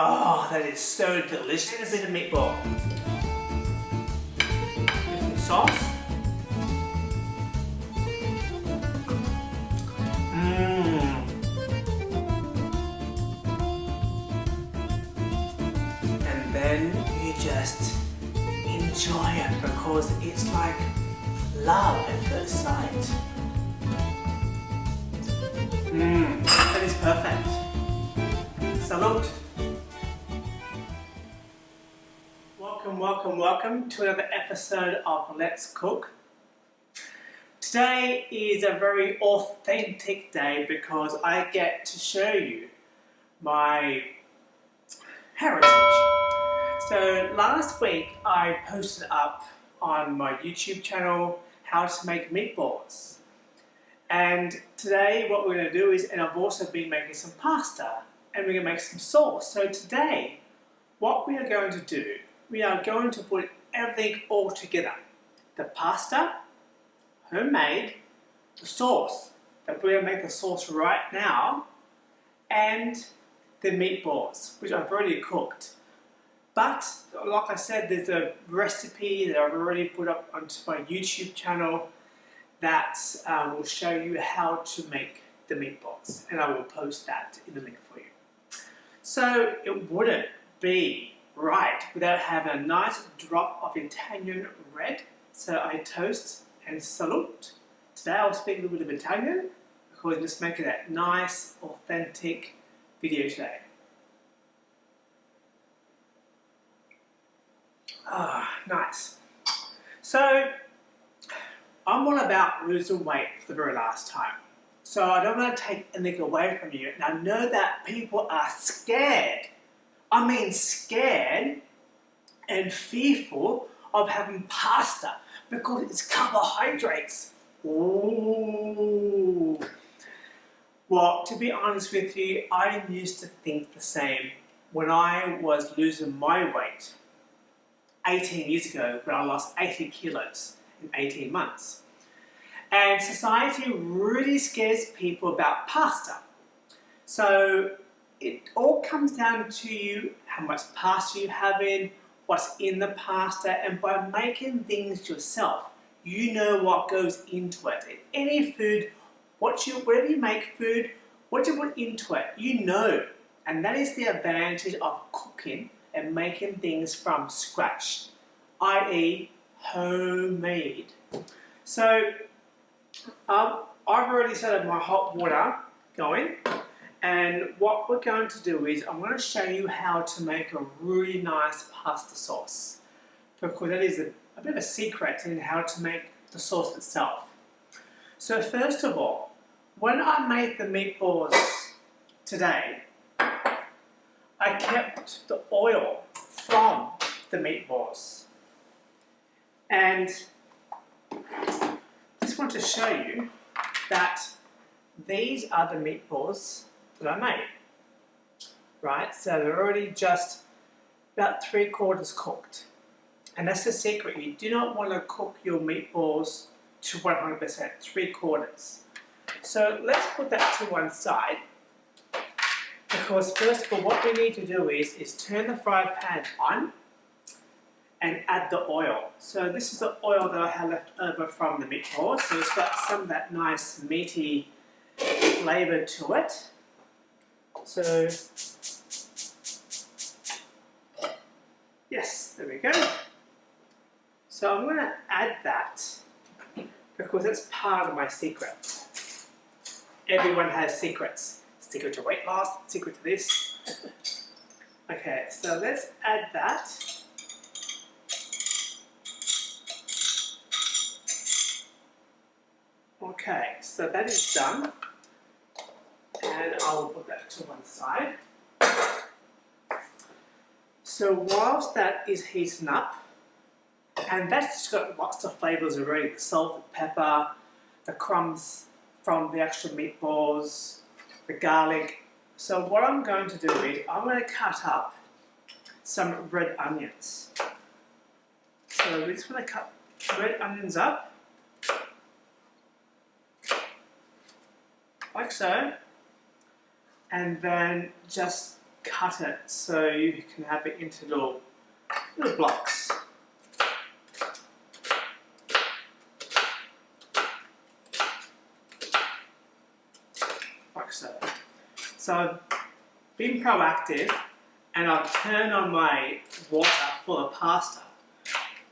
Oh, that is so delicious. A bit of meatball. With some sauce. And then you just enjoy it because it's like love at first sight. That is perfect. Salute. Welcome to another episode of Let's Cook. Today is a very authentic day because I get to show you my heritage. So last week I posted up on my YouTube channel how to make meatballs. And today what we're going to do is, and I've also been making some pasta and we're going to make some sauce. So today what we are going to do, we are going to put everything all together. The pasta, homemade, the sauce, that we're going to make the sauce right now, and the meatballs, which I've already cooked. But, like I said, there's a recipe that I've already put up onto my YouTube channel that will show you how to make the meatballs, and I will post that in the link for you. So it wouldn't be right without having a nice drop of Italian red. So I toast and salute. Today I'll speak a little bit of Italian because I'm just making that nice, authentic video today. Nice. So I'm all about losing weight for the very last time. So I don't want to take anything away from you. And I know that people are scared. I mean scared and fearful of having pasta because it's carbohydrates. Ooh. Well, to be honest with you, I used to think the same when I was losing my weight 18 years ago, when I lost 80 kilos in 18 months. And society really scares people about pasta. So it all comes down to you, how much pasta you have in, what's in the pasta, and by making things yourself, you know what goes into it. Any food, whenever you make food, what you put into it, you know. And that is the advantage of cooking and making things from scratch, i.e. homemade. So I've already started my hot water going, and what we're going to do is I'm going to show you how to make a really nice pasta sauce, because that is a bit of a secret in how to make the sauce itself. So first of all, when I made the meatballs today, I kept the oil from the meatballs, and I just want to show you that these are the meatballs that I made, right? So they're already just about 3/4 cooked. And that's the secret. You do not want to cook your meatballs to 100%, 3/4. So let's put that to one side, because first of all what we need to do is turn the fry pan on and add the oil. So this is the oil that I had left over from the meatballs. So it's got some of that nice meaty flavour to it. So, yes, there we go. So I'm going to add that because that's part of my secret. Everyone has secrets. Secret to weight loss, secret to this. Okay, so let's add that. Okay, so that is done. And I'll put that to one side. So whilst that is heating up, and that's just got lots of flavours already, the salt, the pepper, the crumbs from the actual meatballs, the garlic. So what I'm going to do is I'm going to cut up some red onions. So we're just going to cut red onions up, like so, and then just cut it so you can have it into little blocks. Like so. So I've been proactive and I've turned on my water for the pasta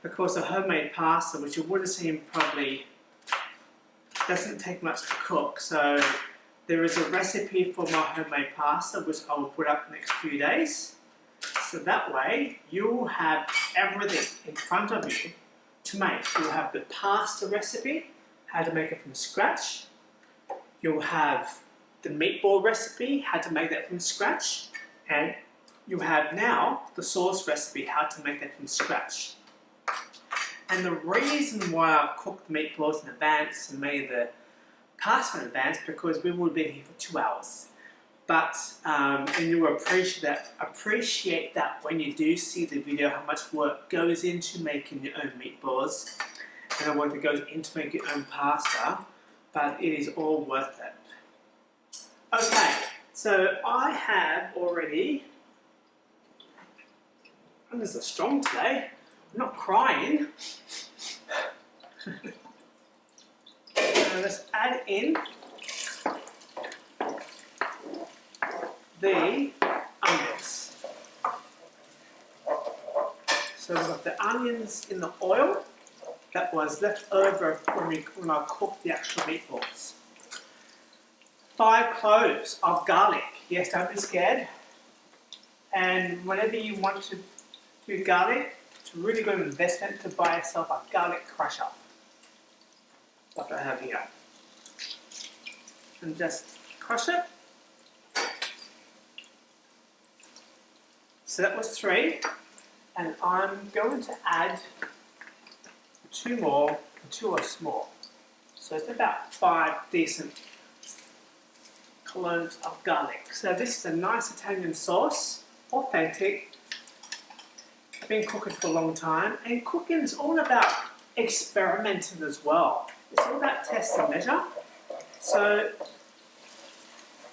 because the homemade pasta, which you would have seen probably doesn't take much to cook. So there is a recipe for my homemade pasta which I will put up the next few days. So that way you'll have everything in front of you to make. You'll have the pasta recipe, how to make it from scratch. You'll have the meatball recipe, how to make that from scratch. And you have now the sauce recipe, how to make that from scratch. And the reason why I've cooked the meatballs in advance and made the pasta in advance, because we would have been here for 2 hours. But, and you will appreciate that when you do see the video, how much work goes into making your own meatballs and the work that goes into making your own pasta, but it is all worth it. Okay, so I have already, and this is strong today, I'm not crying. So let's add in the onions. So we've got the onions in the oil that was left over when I cooked the actual meatballs. 5 cloves of garlic. Yes, don't be scared. And whenever you want to do garlic, it's a really good investment to buy yourself a garlic crusher, like I have here. And just crush it. So that was 3, and I'm going to add 2 more, 2 are small. So it's about 5 decent cloves of garlic. So this is a nice Italian sauce, authentic. I've been cooking for a long time, and cooking is all about experimenting as well. It's all about test and measure. So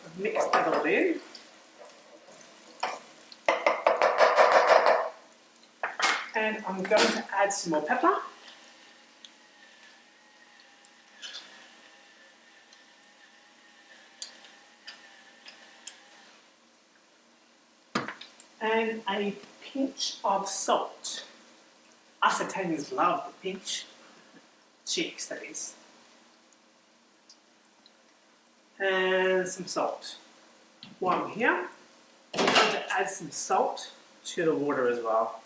I've mixed that all in. And I'm going to add some more pepper. And a pinch of salt. Us Italians love the pinch. Cheeks, that is. And some salt. While I'm here, I'm going to add some salt to the water as well.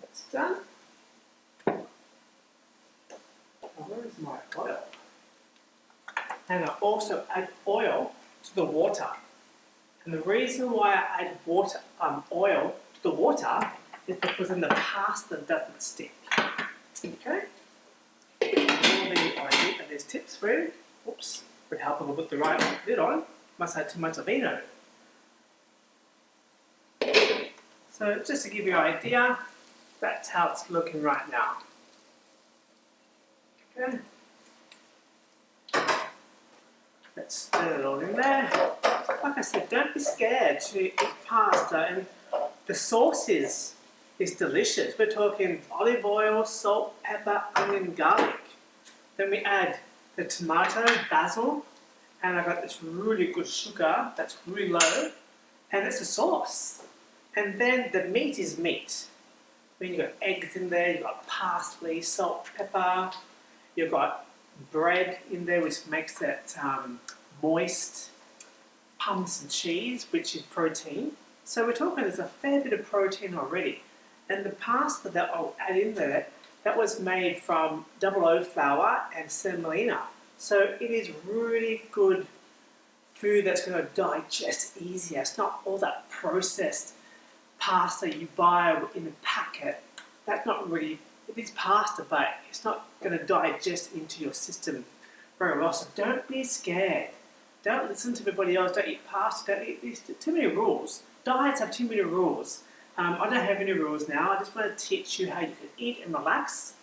That's done. Where is my oil? And I also add oil to the water. And the reason why I add oil to the water is because then the pasta doesn't stick. Okay? And there's tips for you. Oops, would help if I put the right lid on. Must have too much vino. So just to give you an idea, that's how it's looking right now. Okay. Let's stir it all in there. Like I said, don't be scared to eat pasta, and the sauce is delicious. We're talking olive oil, salt, pepper, onion, garlic. Then we add the tomato, basil, and I've got this really good sugar that's really low, and it's a sauce. And then the meat is meat. When you've got eggs in there, you've got parsley, salt, pepper, you've got bread in there which makes it moist, hummus and cheese, which is protein. So we're talking there's a fair bit of protein already. And the pasta that I'll add in there, that was made from 00 flour and semolina. So it is really good food that's going to digest easier. It's not all that processed pasta you buy in a packet. That's not really, it is pasta, but it's not going to digest into your system very well. So don't be scared. Don't listen to everybody else. Don't eat pasta. Don't eat these. Too many rules. Diets have too many rules. I don't have any rules now. I just want to teach you how you can eat and relax.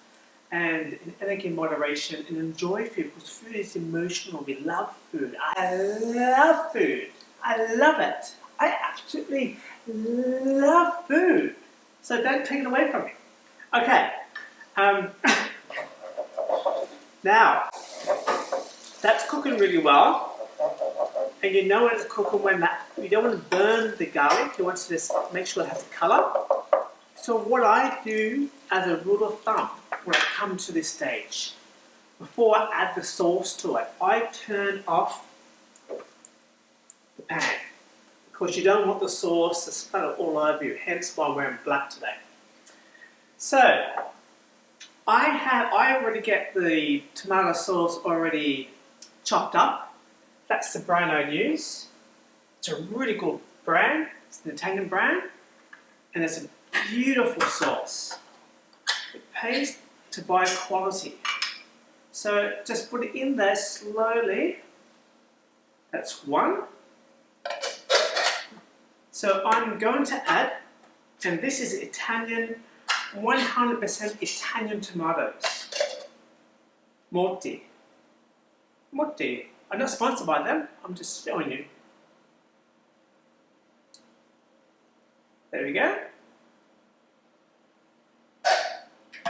and anything in moderation, and enjoy food, because food is emotional. We love food. I love food. I love it. I absolutely love food. So don't take it away from me. Okay. Now, that's cooking really well. And you know when it's cooking when you don't want to burn the garlic. You want to just make sure it has a colour. So what I do as a rule of thumb when it comes to this stage, before I add the sauce to it, I turn off the pan, because you don't want the sauce to splatter all over you, hence why I'm wearing black today. So I already get the tomato sauce already chopped up. That's the brand I use. It's a really good brand. It's an Italian brand, and it's a beautiful sauce. It pays to buy quality. So just put it in there slowly. That's one. So I'm going to add, and this is Italian, 100% Italian tomatoes. Mutti. Mutti. I'm not sponsored by them, I'm just showing you. There we go.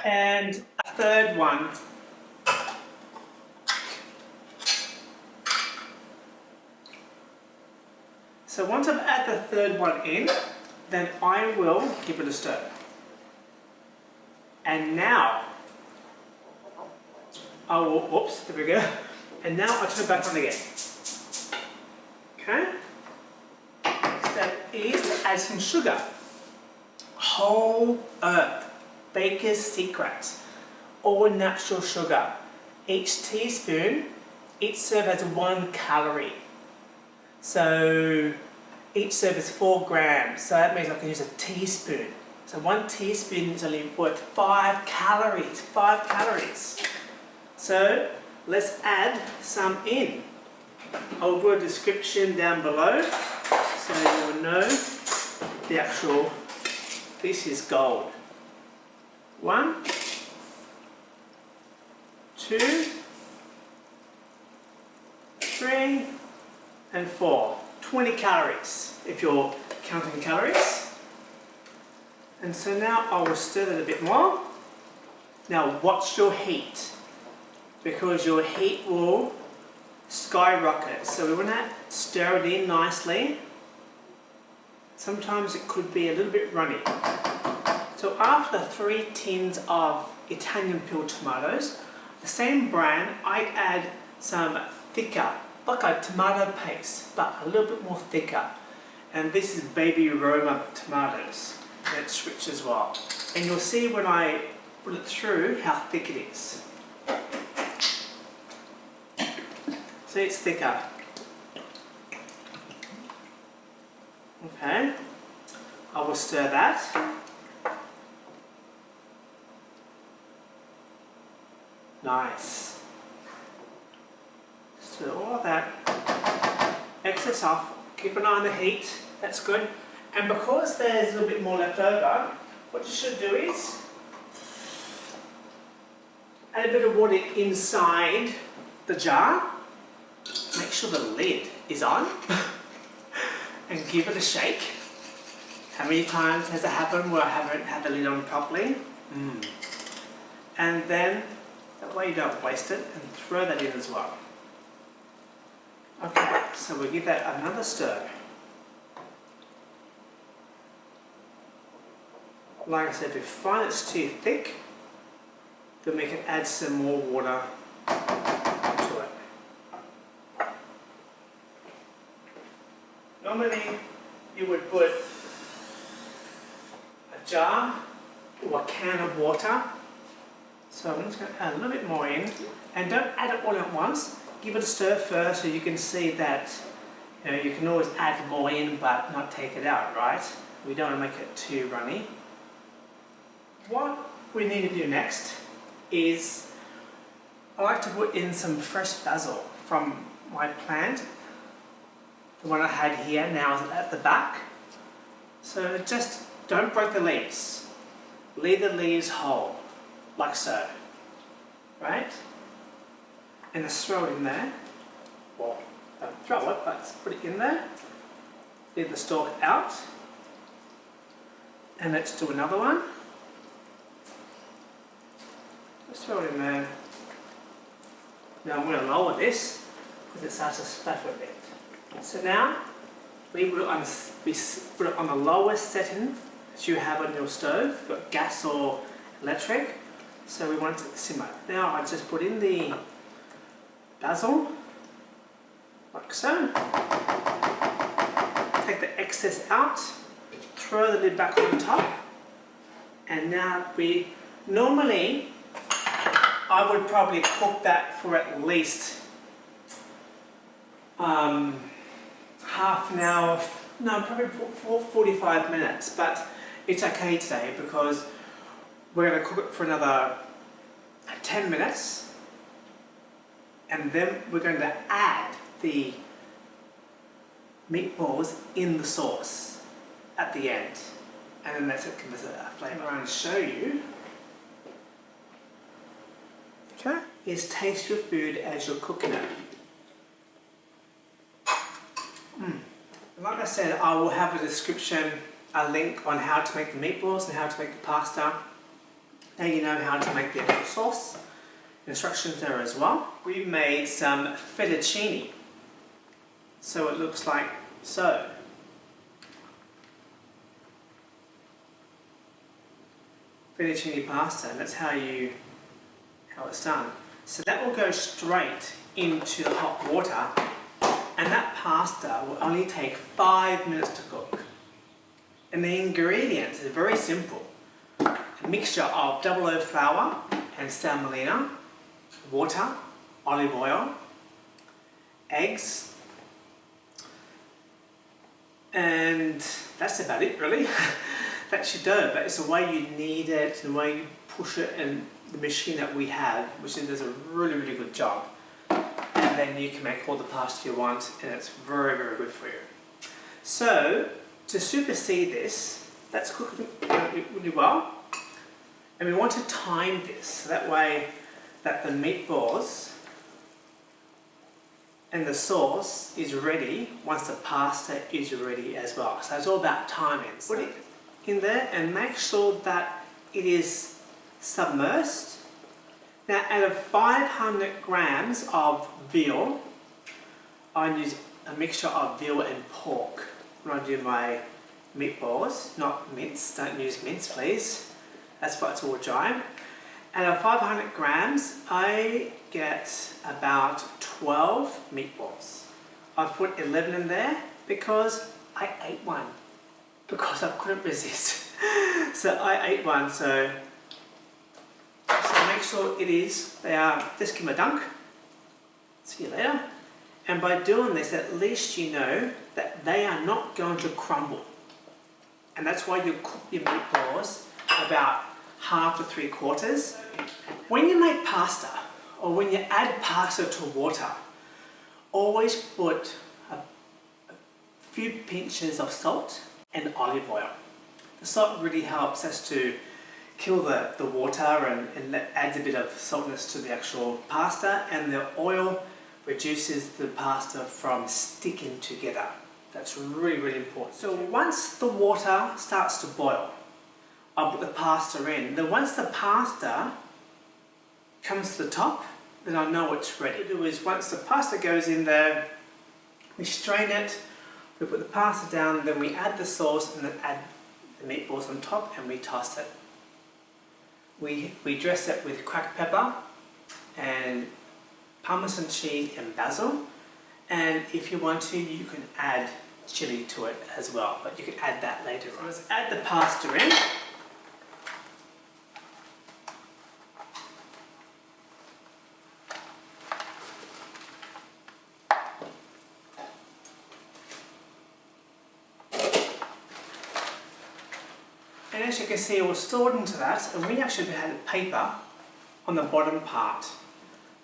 And a third one. So once I've added the third one in, then I will give it a stir. And now, I will, oops, there we go. And now I'll turn it back on again. Okay? Step is to add some sugar. Whole earth, baker's secret, all natural sugar. Each teaspoon, each serve has 1 calorie. So each serve is 4 grams. So that means I can use a teaspoon. So 1 teaspoon is only worth 5 calories. 5 calories. So let's add some in. I'll put a description down below so you'll know the actual, this is gold. 1, 2, 3, and 4. 20 calories if you're counting calories. And so now I will stir it a bit more. Now watch your heat, because your heat will skyrocket. So we want to stir it in nicely. Sometimes it could be a little bit runny. So after 3 tins of Italian peeled tomatoes, the same brand, I add some thicker, like a tomato paste, but a little bit more thicker. And this is Baby Roma tomatoes. And it's rich as well. And you'll see when I put it through how thick it is. See, it's thicker. Okay, I will stir that. Nice. Stir all of that. Excess off. Keep an eye on the heat. That's good. And because there's a little bit more left over, what you should do is add a bit of water inside the jar. Make sure the lid is on and give it a shake. How many times has it happened where I haven't had the lid on properly? And then, that way you don't waste it, and throw that in as well. Okay, so we'll give that another stir. Like I said, if you find it's too thick, then we can add some more water to it. Normally, you would put a jar or a can of water. So I'm just going to add a little bit more in, and don't add it all at once. Give it a stir first so you can see that, you know, you can always add more in but not take it out, right? We don't want to make it too runny. What we need to do next is, I like to put in some fresh basil from my plant. The one I had here now is at the back. So just don't break the leaves. Leave the leaves whole, like so. right? And just throw it in there. Well, don't throw it, but just put it in there. Leave the stalk out. And let's do another one. Just throw it in there. Now I'm going to lower this because it starts to splatter a bit. So now we put it on the lowest setting that you have on your stove, you've got gas or electric. So we want it to simmer. Now I just put in the basil, like so. Take the excess out, throw the lid back on top, and now normally I would probably cook that for at least half an hour, no, probably 45 minutes, but it's okay today because we're going to cook it for another 10 minutes and then we're going to add the meatballs in the sauce at the end, and then that's it, gives it a flavour. I'm going to show you. Okay, is taste your food as you're cooking it. Like I said, I will have a description, a link on how to make the meatballs and how to make the pasta. Now you know how to make the actual sauce. Instructions there as well. We made some fettuccine. So it looks like so. Fettuccine pasta, and that's how it's done. So that will go straight into the hot water, and that pasta will only take 5 minutes to cook. And the ingredients are very simple. A mixture of 00 flour and semolina, water, olive oil, eggs, and that's about it really. That's your dough, but it's the way you knead it, the way you push it in the machine that we have, which does a really, really good job. And then you can make all the pasta you want, and it's very, very good for you. So, to supersede this, let's cook it really well. And we want to time this, so that way that the meatballs and the sauce is ready once the pasta is ready as well. So it's all about timing. Put it in there and make sure that it is submersed. Now out of 500 grams of veal, I use a mixture of veal and pork when I do my meatballs, not mince. Don't use mince please, that's why it's all dry. Out of 500 grams, I get about 12 meatballs. I've put 11 in there because I ate one, because I couldn't resist. So I ate one, so make sure they are, just give them a dunk. See you later. And by doing this, at least you know that they are not going to crumble. And that's why you cook your meatballs about half to 3/4. When you make pasta, or when you add pasta to water, always put a few pinches of salt and olive oil. The salt really helps us to kill the water and adds a bit of saltness to the actual pasta, and the oil reduces the pasta from sticking together. That's really, really important. So once the water starts to boil, I'll put the pasta in. Then once the pasta comes to the top, then I know it's ready. What we do is once the pasta goes in there, we strain it, we put the pasta down, then we add the sauce and then add the meatballs on top and we toss it. We dress it with cracked pepper and Parmesan cheese and basil, and if you want to, you can add chili to it as well, but you can add that later on. So let's add the pasta in. And as you can see, it was stored into that, and we actually had paper on the bottom part.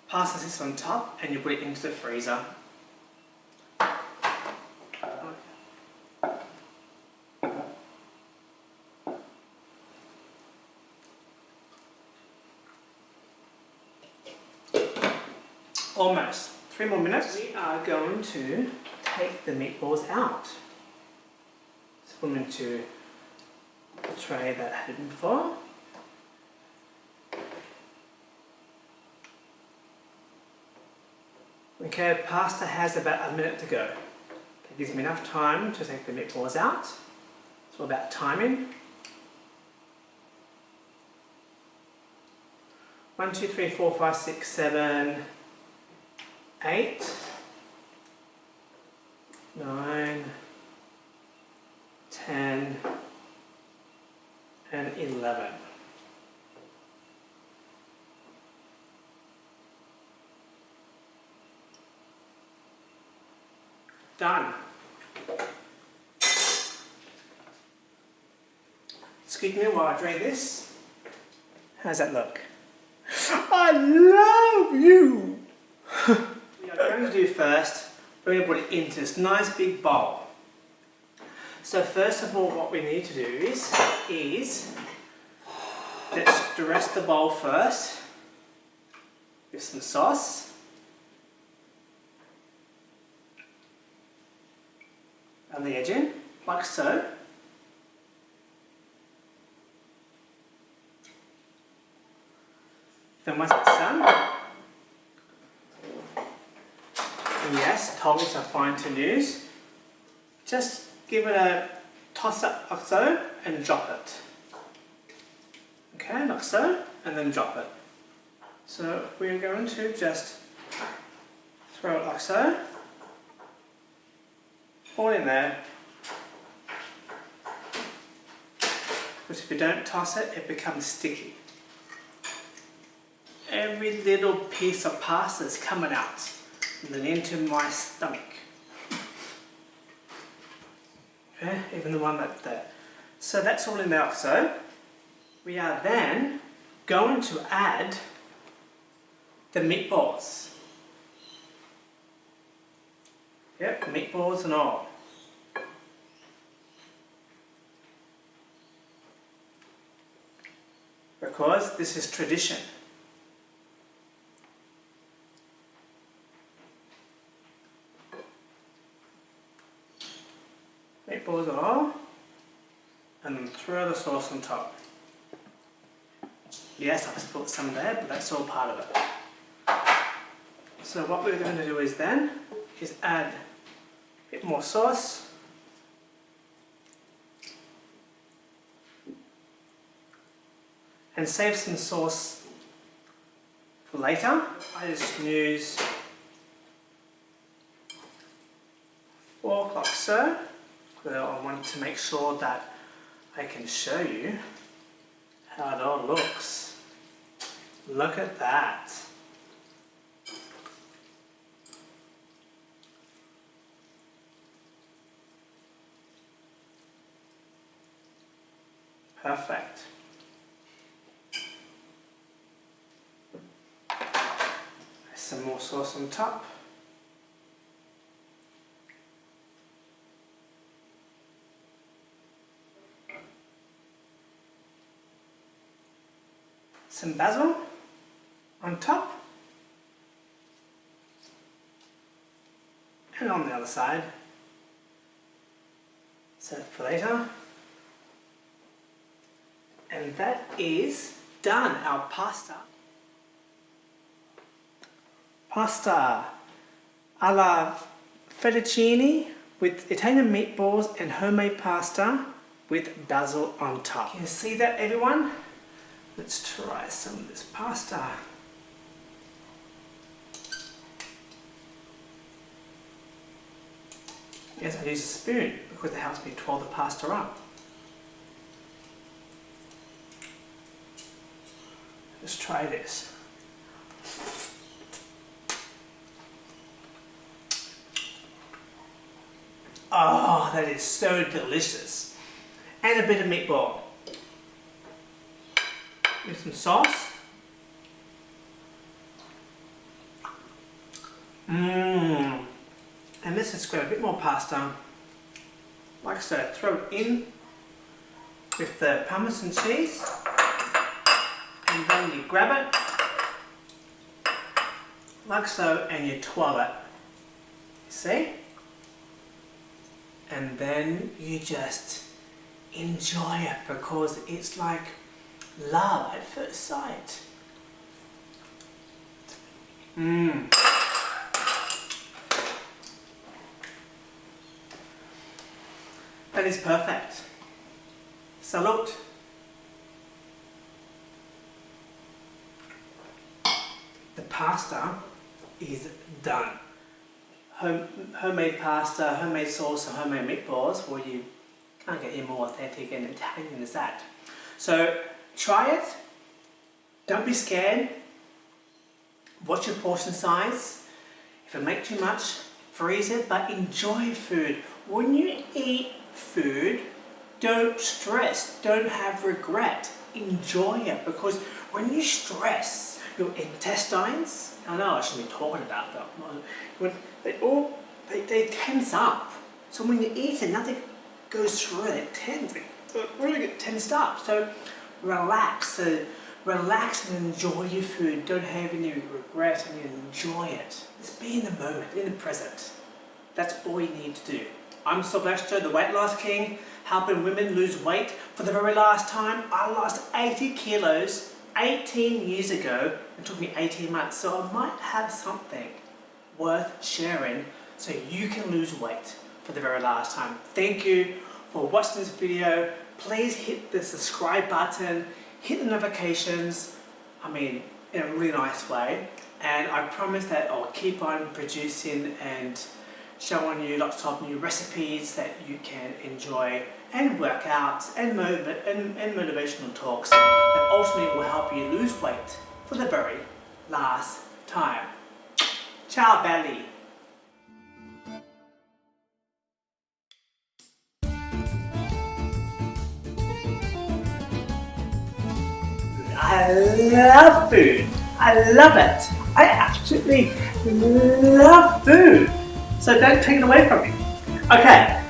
Pasta sits on top, and you put it into the freezer. Almost. 3 more minutes. We are going to take the meatballs out. So put them into the tray that I had them before. Okay, pasta has about a minute to go. It gives me enough time to take the meatballs out. It's all about timing. 1, 2, 3, 4, 5, 6, 7, 8, 9, 10, and 11. Done. Excuse me while I drain this. How's that look? I love you! We are going to do first, we're going to put it into this nice big bowl. So first of all, what we need to do is let's dress the bowl first with some sauce. On the edging, like so. Then once it's done, and yes, tongs are fine to use, just give it a toss up like so and drop it. Okay, like so, and then drop it. So we're going to just throw it like so, all in there. Because if you don't toss it, it becomes sticky. Every little piece of pasta is coming out and then into my stomach. Okay, even the one that's there. So that's all in there like so. We are then going to add the meatballs. Yep, meatballs and all. Because this is tradition. Meatballs and all, and then throw the sauce on top. Yes, I've put some there, but that's all part of it. So what we're going to do is add a bit more sauce. And save some sauce for later. I just use fork like so. Well, I wanted to make sure that I can show you how it all looks. Look at that. Perfect. Some more sauce on top. Some basil on top, and on the other side, serve for later. And that is done, our pasta. Pasta alla fettuccine with Italian meatballs and homemade pasta with basil on top. Can you see that, everyone? Let's try some of this pasta. Yes, I use a spoon because it helps me twirl the pasta up. Let's try this. Oh, that is so delicious. And a bit of meatball. With some sauce. And let's just grab a bit more pasta. Like so, throw it in with the Parmesan cheese. And then you grab it. like so, and you twirl it. See? And then you just enjoy it because it's like love at first sight. Mmm. That is perfect. Salute. The pasta is done. Homemade pasta, homemade sauce, and homemade meatballs. Well, you can't get any more authentic and Italian than that. So try it. Don't be scared. Watch your portion size. If you make too much, freeze it, but enjoy food. When you eat food, don't stress, don't have regret. Enjoy it, because when you stress, your intestines, I know I shouldn't be talking about that, but they tense up. So when you eat it, nothing goes through it, it really get tensed up. So relax, relax and enjoy your food. Don't have any regret and enjoy it. Just be in the moment, in the present. That's all you need to do. I'm Silvestro, the weight loss king, helping women lose weight for the very last time. I lost 80 kilos 18 years ago. It took me 18 months, so I might have something worth sharing so you can lose weight for the very last time. Thank you for watching this video. Please hit the subscribe button, hit the notifications, in a really nice way. And I promise that I'll keep on producing and showing you lots of new recipes that you can enjoy, and workouts and motivational talks that ultimately will help you lose weight for the very last time. Ciao belly! I love food. I love it. I absolutely love food. So don't take it away from me. Okay.